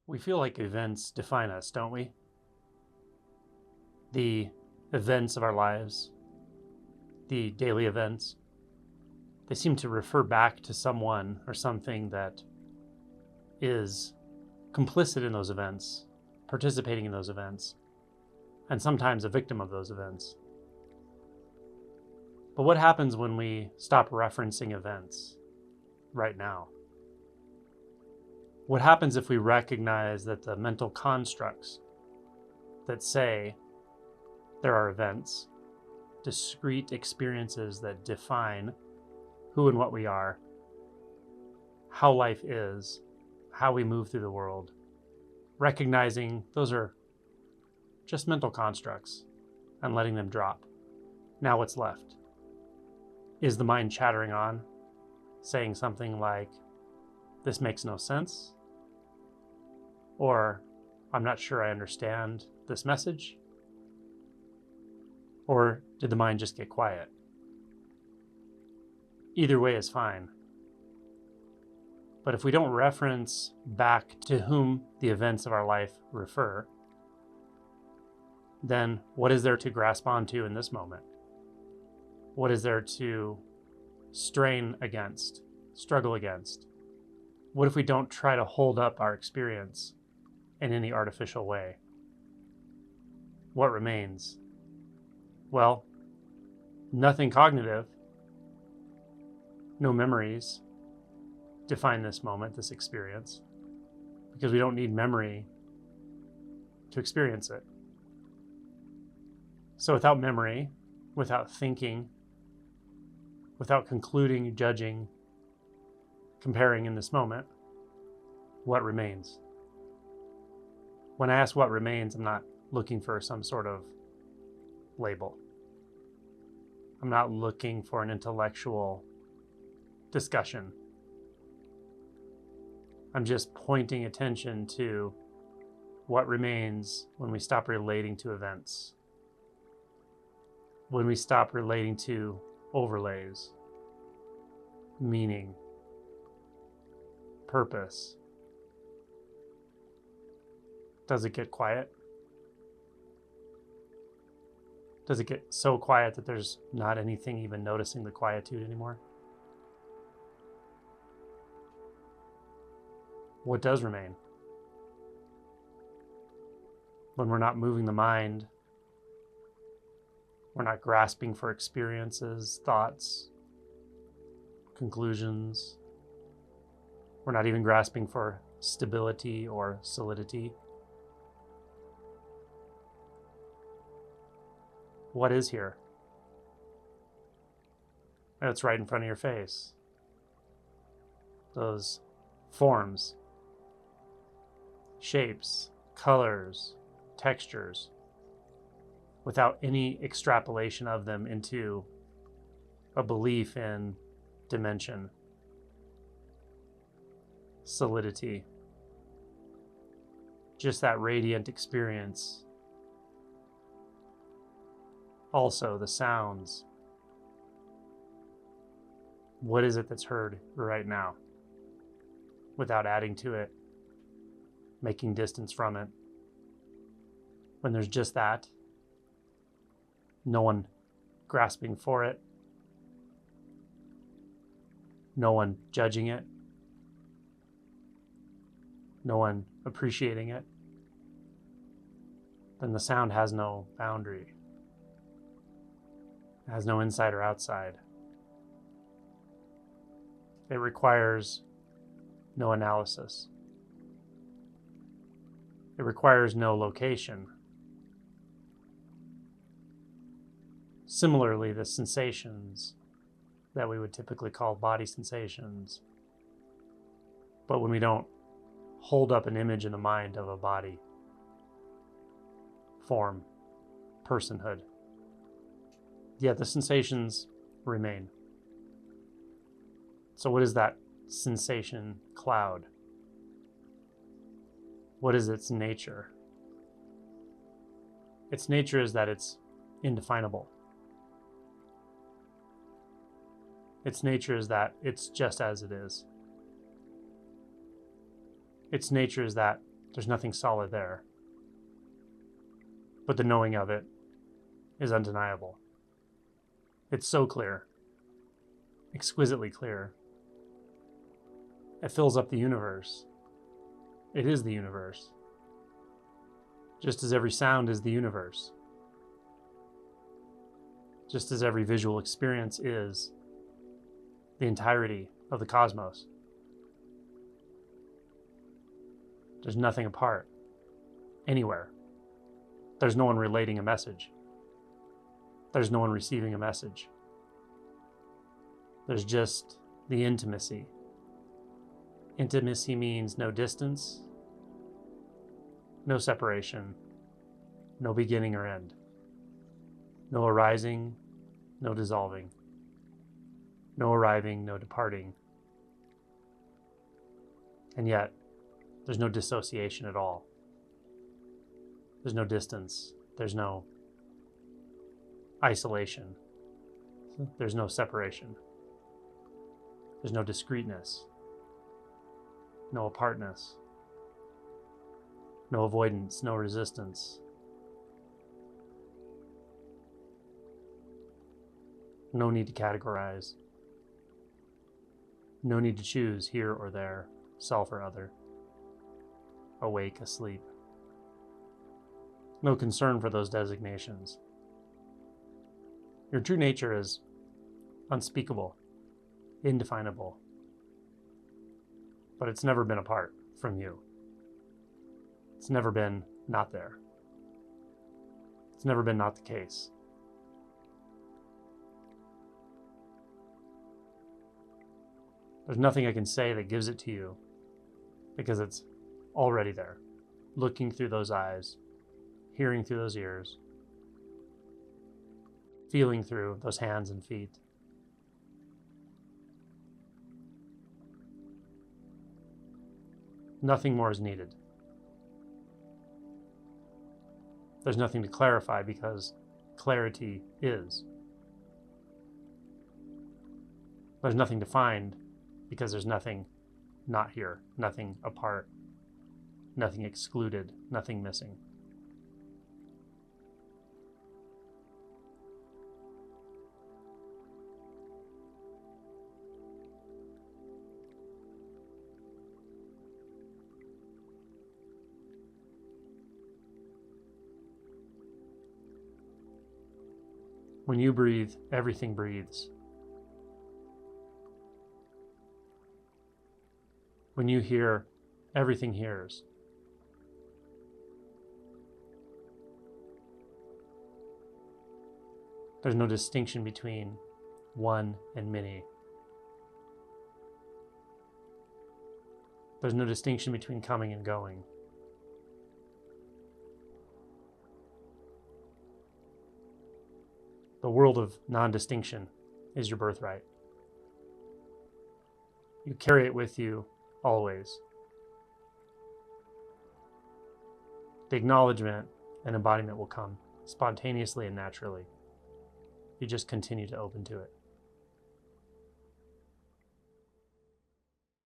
We feel like events define us, don't we? The events of our lives, the daily events, they seem to refer back to someone or something that is complicit in those events, participating in those events, and sometimes a victim of those events. But what happens when we stop referencing events right now? What happens if we recognize that the mental constructs that say there are events, discrete experiences that define who and what we are, how life is, how we move through the world, recognizing those are just mental constructs and letting them drop? Now what's left? Is the mind chattering on, saying something like, "This makes no sense," or "I'm not sure I understand this message"? Or did the mind just get quiet? Either way is fine. But if we don't reference back to whom the events of our life refer, then what is there to grasp onto in this moment? What is there to strain against, struggle against? What if we don't try to hold up our experience in any artificial way? What remains? Well, nothing cognitive, no memories define this moment, this experience, because we don't need memory to experience it. So without memory, without thinking, without concluding, judging, comparing in this moment, what remains? When I ask what remains, I'm not looking for some sort of label. I'm not looking for an intellectual discussion. I'm just pointing attention to what remains when we stop relating to events, when we stop relating to overlays, meaning, purpose. Does it get quiet? Does it get so quiet that there's not anything even noticing the quietude anymore? What does remain? When we're not moving the mind, we're not grasping for experiences, thoughts, conclusions. We're not even grasping for stability or solidity. What is here? It's right in front of your face. Those forms, shapes, colors, textures, without any extrapolation of them into a belief in dimension, solidity. Just that radiant experience. Also, the sounds. What is it that's heard right now? Without adding to it, making distance from it. When there's just that, no one grasping for it, no one judging it, no one appreciating it, then the sound has no boundary. It has no inside or outside. It requires no analysis. It requires no location. Similarly, the sensations that we would typically call body sensations, but when we don't hold up an image in the mind of a body, form, personhood, yet the sensations remain. So what is that sensation cloud? What is its nature? Its nature is that it's indefinable. Its nature is that it's just as it is. Its nature is that There's nothing solid there. But the knowing of it is undeniable. It's so clear, exquisitely clear. It fills up the universe. It is the universe. Just as every sound is the universe. Just as every visual experience is the entirety of the cosmos. There's nothing apart, anywhere. There's no one relating a message. There's no one receiving a message. There's just the intimacy. Intimacy means no distance, no separation, no beginning or end, no arising, no dissolving, no arriving, no departing. And yet, there's no dissociation at all. There's no distance. There's no isolation. There's no separation. There's no discreteness. No apartness. No avoidance. No resistance. No need to categorize. No need to choose here or there, self or other, awake, asleep. No concern for those designations. Your true nature is unspeakable, indefinable, but it's never been apart from you. It's never been not there. It's never been not the case. There's nothing I can say that gives it to you because it's already there, looking through those eyes, hearing through those ears, feeling through those hands and feet. Nothing more is needed. There's nothing to clarify because clarity is. There's nothing to find because there's nothing not here, nothing apart, nothing excluded, nothing missing. When you breathe, everything breathes. When you hear, everything hears. There's no distinction between one and many. There's no distinction between coming and going. The world of non-distinction is your birthright. You carry it with you always. The acknowledgement and embodiment will come spontaneously and naturally. You just continue to open to it.